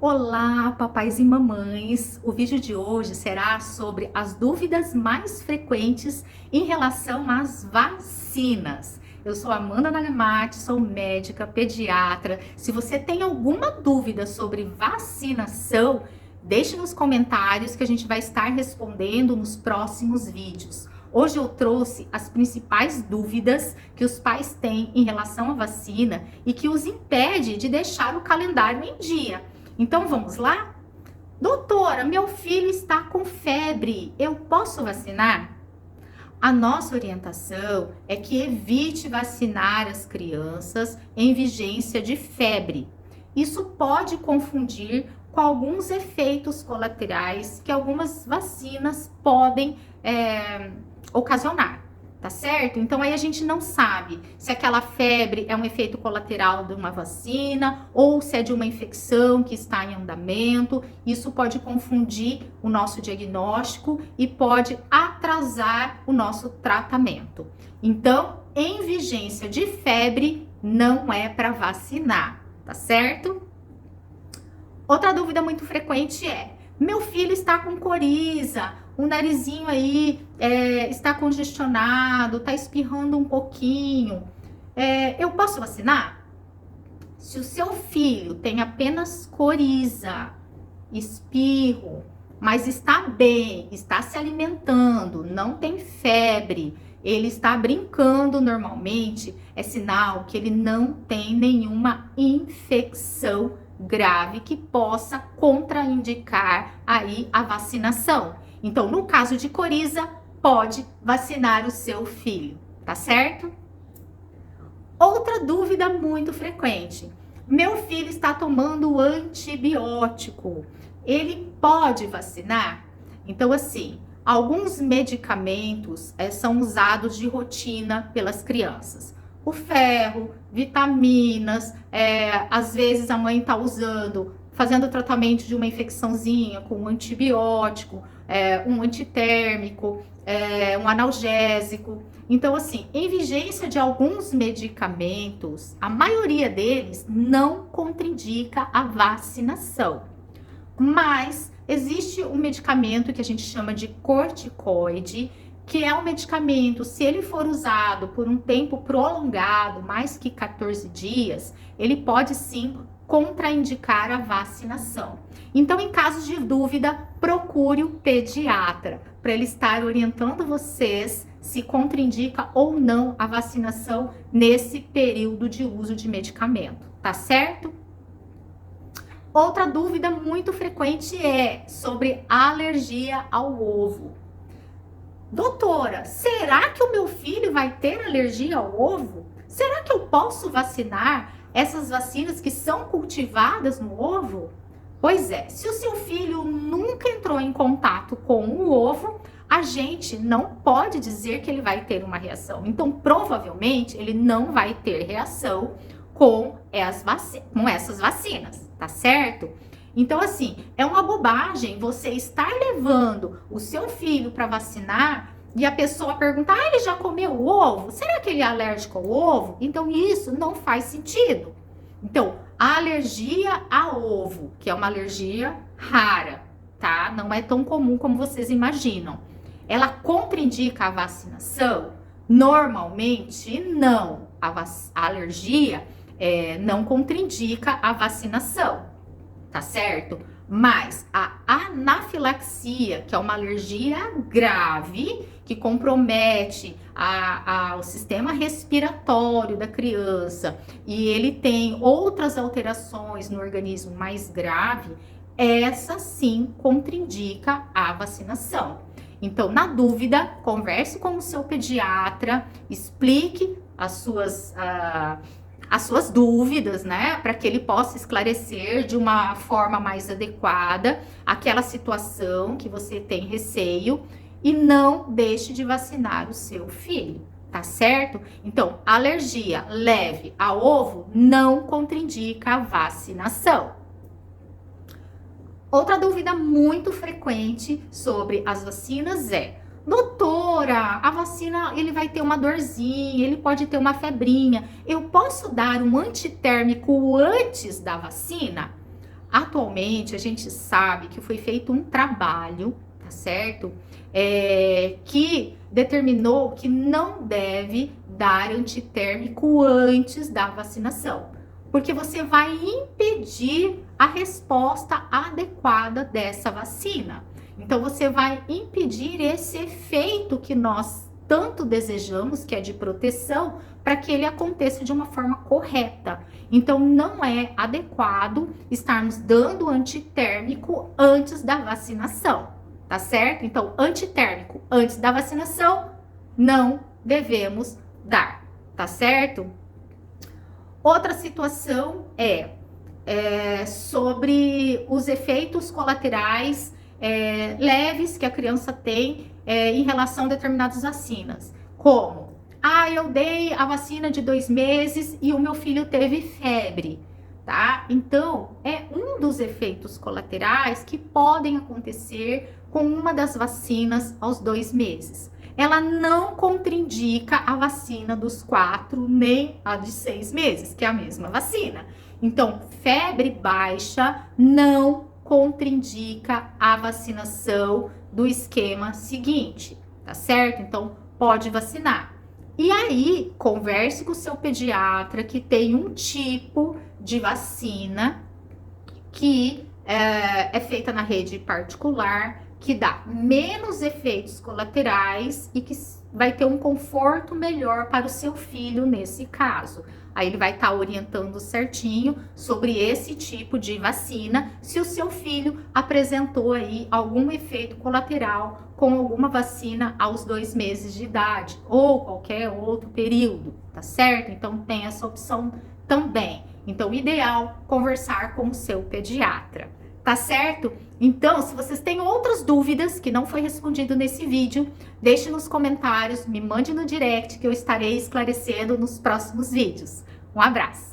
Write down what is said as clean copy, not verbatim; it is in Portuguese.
Olá, papais e mamães! O vídeo de hoje será sobre as dúvidas mais frequentes em relação às vacinas. Eu sou Amanda Nagamati, sou médica, pediatra. Se você tem alguma dúvida sobre vacinação, deixe nos comentários que a gente vai estar respondendo nos próximos vídeos. Hoje eu trouxe as principais dúvidas que os pais têm em relação à vacina e que os impede de deixar o calendário em dia. Então vamos lá? Doutora, meu filho está com febre, eu posso vacinar? A nossa orientação é que evite vacinar as crianças em vigência de febre. Isso pode confundir com alguns efeitos colaterais que algumas vacinas podem ocasionar. Tá certo? Então aí a gente não sabe se aquela febre é um efeito colateral de uma vacina ou se é de uma infecção que está em andamento. Isso pode confundir o nosso diagnóstico e pode atrasar o nosso tratamento. Então, em vigência de febre, não é para vacinar, tá certo? Outra dúvida muito frequente é: meu filho está com coriza, o narizinho aí está congestionado, está espirrando um pouquinho. Eu posso vacinar? Se o seu filho tem apenas coriza, espirro, mas está bem, está se alimentando, não tem febre, ele está brincando normalmente, é sinal que ele não tem nenhuma infecção grave que possa contraindicar aí a vacinação. Então, no caso de coriza, pode vacinar o seu filho, tá certo? Outra dúvida muito frequente: meu filho está tomando antibiótico, ele pode vacinar? Então, assim, alguns medicamentos são usados de rotina pelas crianças. O ferro, vitaminas, às vezes a mãe está usando, fazendo o tratamento de uma infecçãozinha com um antibiótico, um antitérmico, um analgésico. Então, assim, em vigência de alguns medicamentos, a maioria deles não contraindica a vacinação. Mas existe um medicamento que a gente chama de corticoide, que é um medicamento, se ele for usado por um tempo prolongado, mais que 14 dias, ele pode sim contraindicar a vacinação. Então, em casos de dúvida, procure o pediatra para ele estar orientando vocês se contraindica ou não a vacinação nesse período de uso de medicamento, tá certo? Outra dúvida muito frequente é sobre alergia ao ovo. Doutora, será que o meu filho vai ter alergia ao ovo? Será que eu posso vacinar essas vacinas que são cultivadas no ovo? Pois é, se o seu filho nunca entrou em contato com o ovo, a gente não pode dizer que ele vai ter uma reação. Então, provavelmente, ele não vai ter reação com essas vacinas, tá certo? Então, assim, é uma bobagem você estar levando o seu filho para vacinar e a pessoa perguntar: ele já comeu ovo? Será que ele é alérgico ao ovo? Então, isso não faz sentido. Então, a alergia a ovo, que é uma alergia rara, tá? Não é tão comum como vocês imaginam. Ela contraindica a vacinação? Normalmente, não. A alergia não contraindica a vacinação, tá certo? Mas a anafilaxia, que é uma alergia grave, que compromete o sistema respiratório da criança, e ele tem outras alterações no organismo mais grave, essa sim contraindica a vacinação. Então, na dúvida, converse com o seu pediatra, explique as suas dúvidas, né? Para que ele possa esclarecer de uma forma mais adequada aquela situação que você tem receio e não deixe de vacinar o seu filho, tá certo? Então, alergia leve a ovo não contraindica a vacinação. Outra dúvida muito frequente sobre as vacinas é: doutora, a vacina, ele vai ter uma dorzinha, ele pode ter uma febrinha, eu posso dar um antitérmico antes da vacina? atualmente a gente sabe que foi feito um trabalho, tá certo? Que determinou que não deve dar antitérmico antes da vacinação, porque você vai impedir a resposta adequada dessa vacina. Então, você vai impedir esse efeito que nós tanto desejamos, que é de proteção, para que ele aconteça de uma forma correta. Então, não é adequado estarmos dando antitérmico antes da vacinação, tá certo? Então, antitérmico antes da vacinação, não devemos dar, tá certo? Outra situação é sobre os efeitos colaterais leves que a criança tem em relação a determinadas vacinas, como eu dei a vacina de 2 meses e o meu filho teve febre, tá? Então, é um dos efeitos colaterais que podem acontecer com uma das vacinas aos 2 meses. Ela não contraindica a vacina dos 4, nem a de 6 meses, que é a mesma vacina. Então, febre baixa não contraindica a vacinação do esquema seguinte, tá certo? Então, pode vacinar. E aí, converse com o seu pediatra que tem um tipo de vacina que é feita na rede particular, que dá menos efeitos colaterais e que vai ter um conforto melhor para o seu filho nesse caso. Aí ele vai estar orientando certinho sobre esse tipo de vacina, se o seu filho apresentou aí algum efeito colateral com alguma vacina aos 2 meses de idade ou qualquer outro período, tá certo? Então tem essa opção também. Então, o ideal conversar com o seu pediatra, tá certo? Então, se vocês têm outras dúvidas que não foi respondido nesse vídeo, deixe nos comentários, me mande no direct que eu estarei esclarecendo nos próximos vídeos. Um abraço!